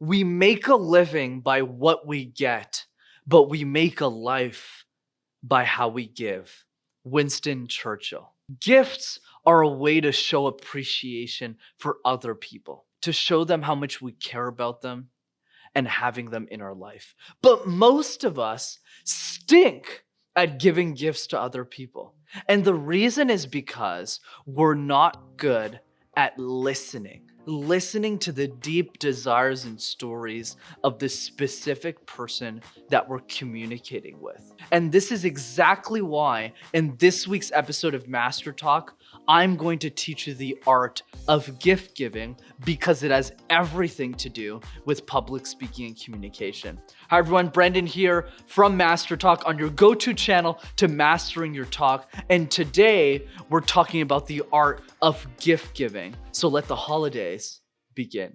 We make a living by what we get, but we make a life by how we give. Winston Churchill. Gifts are a way to show appreciation for other people, to show them how much we care about them and having them in our life. But most of us stink at giving gifts to other people. And the reason is because we're not good at listening to the deep desires and stories of the specific person that we're communicating with. And this is exactly why in this week's episode of Master Talk, I'm going to teach you the art of gift giving because it has everything to do with public speaking and communication. Hi everyone, Brandon here from Master Talk on your go-to channel to mastering your talk. And today we're talking about the art of gift giving. So let the holidays begin.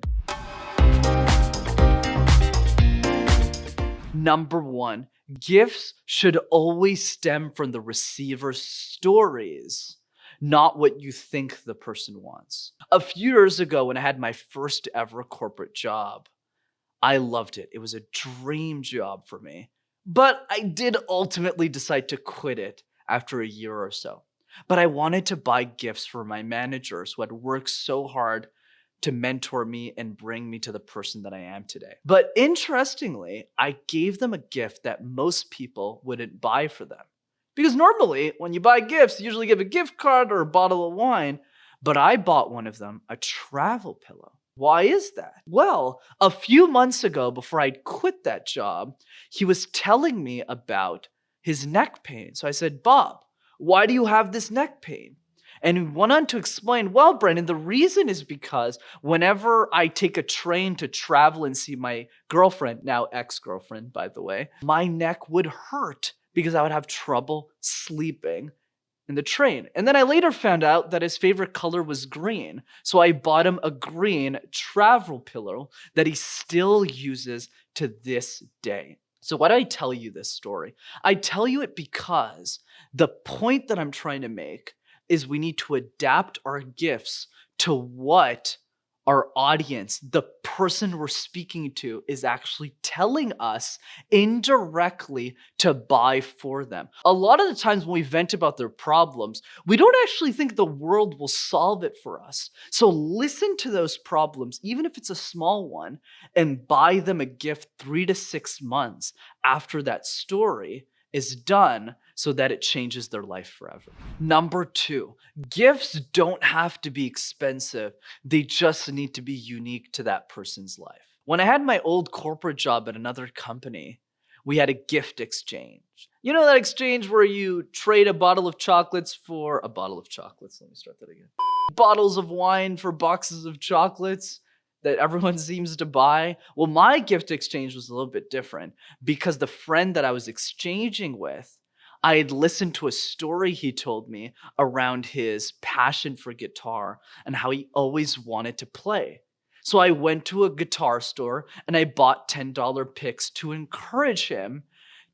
Number one, gifts should always stem from the receiver's stories, not what you think the person wants. A few years ago, when I had my first ever corporate job, I loved it. It was a dream job for me. But I did ultimately decide to quit it after a year or so. But I wanted to buy gifts for my managers who had worked so hard to mentor me and bring me to the person that I am today. But interestingly, I gave them a gift that most people wouldn't buy for them. Because normally, when you buy gifts, you usually give a gift card or a bottle of wine. But I bought one of them a travel pillow. Why is that? Well, a few months ago, before I'd quit that job, he was telling me about his neck pain. So I said, Bob, why do you have this neck pain? And he went on to explain, well, Brandon, the reason is because whenever I take a train to travel and see my girlfriend, now ex-girlfriend, by the way, my neck would hurt because I would have trouble sleeping in the train. And then I later found out that his favorite color was green. So I bought him a green travel pillow that he still uses to this day. So why do I tell you this story? I tell you it because the point that I'm trying to make is we need to adapt our gifts to what our audience, the person we're speaking to, is actually telling us indirectly to buy for them. A lot of the times when we vent about their problems, we don't actually think the world will solve it for us. So listen to those problems, even if it's a small one, and buy them a gift 3 to 6 months after that story is done so that it changes their life forever. Number two, gifts don't have to be expensive. They just need to be unique to that person's life. When I had my old corporate job at another company, we had a gift exchange. You know that exchange where you trade a bottle of chocolates for a bottle of chocolates. Let me start that again. Bottles of wine for boxes of chocolates that everyone seems to buy. Well, my gift exchange was a little bit different because the friend that I was exchanging with, I had listened to a story he told me around his passion for guitar and how he always wanted to play. So I went to a guitar store and I bought $10 picks to encourage him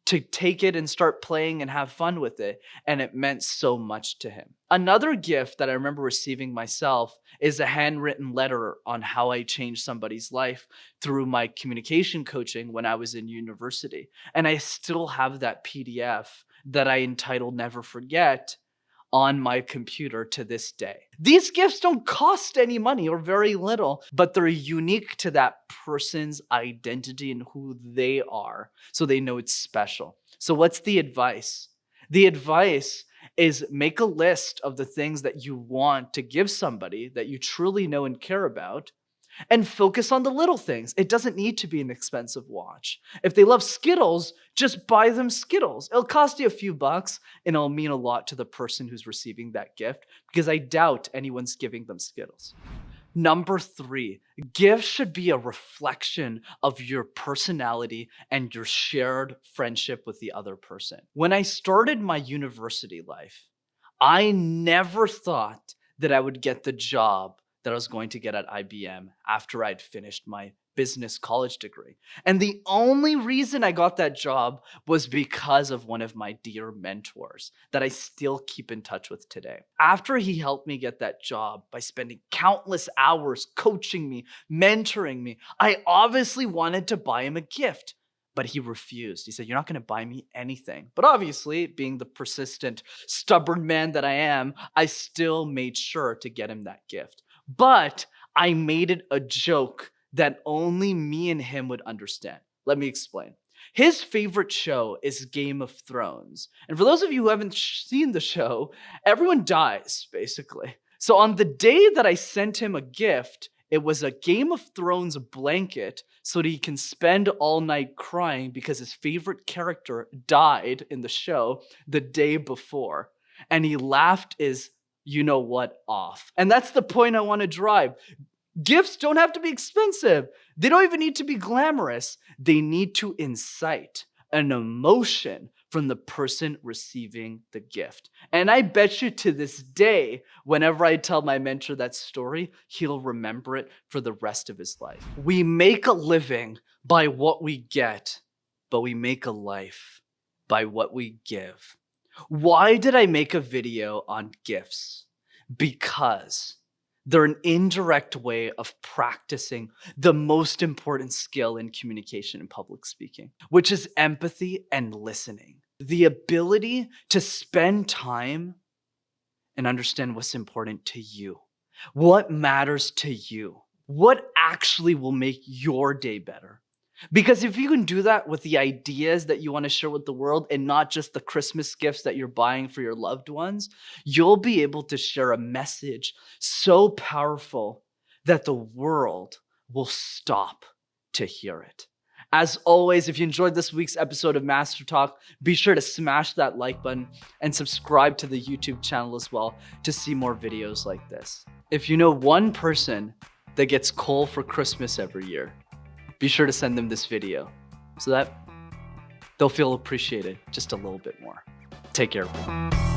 to take it and start playing and have fun with it. And it meant so much to him. Another gift that I remember receiving myself is a handwritten letter on how I changed somebody's life through my communication coaching when I was in university. And I still have that PDF that I entitled Never Forget on my computer to this day. These gifts don't cost any money or very little, but they're unique to that person's identity and who they are, so they know it's special. So what's the advice? The advice is make a list of the things that you want to give somebody that you truly know and care about, and focus on the little things. It doesn't need to be an expensive watch. If they love Skittles, just buy them Skittles. It'll cost you a few bucks and it'll mean a lot to the person who's receiving that gift because I doubt anyone's giving them Skittles. Number three, gifts should be a reflection of your personality and your shared friendship with the other person. When I started my university life, I never thought that I would get the job that I was going to get at IBM after I'd finished my business college degree. And the only reason I got that job was because of one of my dear mentors that I still keep in touch with today. After he helped me get that job by spending countless hours coaching me, mentoring me, I obviously wanted to buy him a gift. But he refused. He said, "You're not going to buy me anything." But obviously, being the persistent, stubborn man that I am, I still made sure to get him that gift. But I made it a joke that only me and him would understand. Let me explain. His favorite show is Game of Thrones. And for those of you who haven't seen the show, everyone dies, basically. So on the day that I sent him a gift, it was a Game of Thrones blanket so that he can spend all night crying because his favorite character died in the show the day before. And he laughed his you know what off. And that's the point I want to drive. Gifts don't have to be expensive. They don't even need to be glamorous. They need to incite an emotion from the person receiving the gift. And I bet you to this day, whenever I tell my mentor that story, he'll remember it for the rest of his life. We make a living by what we get, but we make a life by what we give. Why did I make a video on gifts? Because they're an indirect way of practicing the most important skill in communication and public speaking, which is empathy and listening. The ability to spend time and understand what's important to you, what matters to you, what actually will make your day better. Because if you can do that with the ideas that you want to share with the world and not just the Christmas gifts that you're buying for your loved ones, you'll be able to share a message so powerful that the world will stop to hear it. As always, if you enjoyed this week's episode of MasterTalk, be sure to smash that like button and subscribe to the YouTube channel as well to see more videos like this. If you know one person that gets coal for Christmas every year, be sure to send them this video so that they'll feel appreciated just a little bit more. Take care, everyone.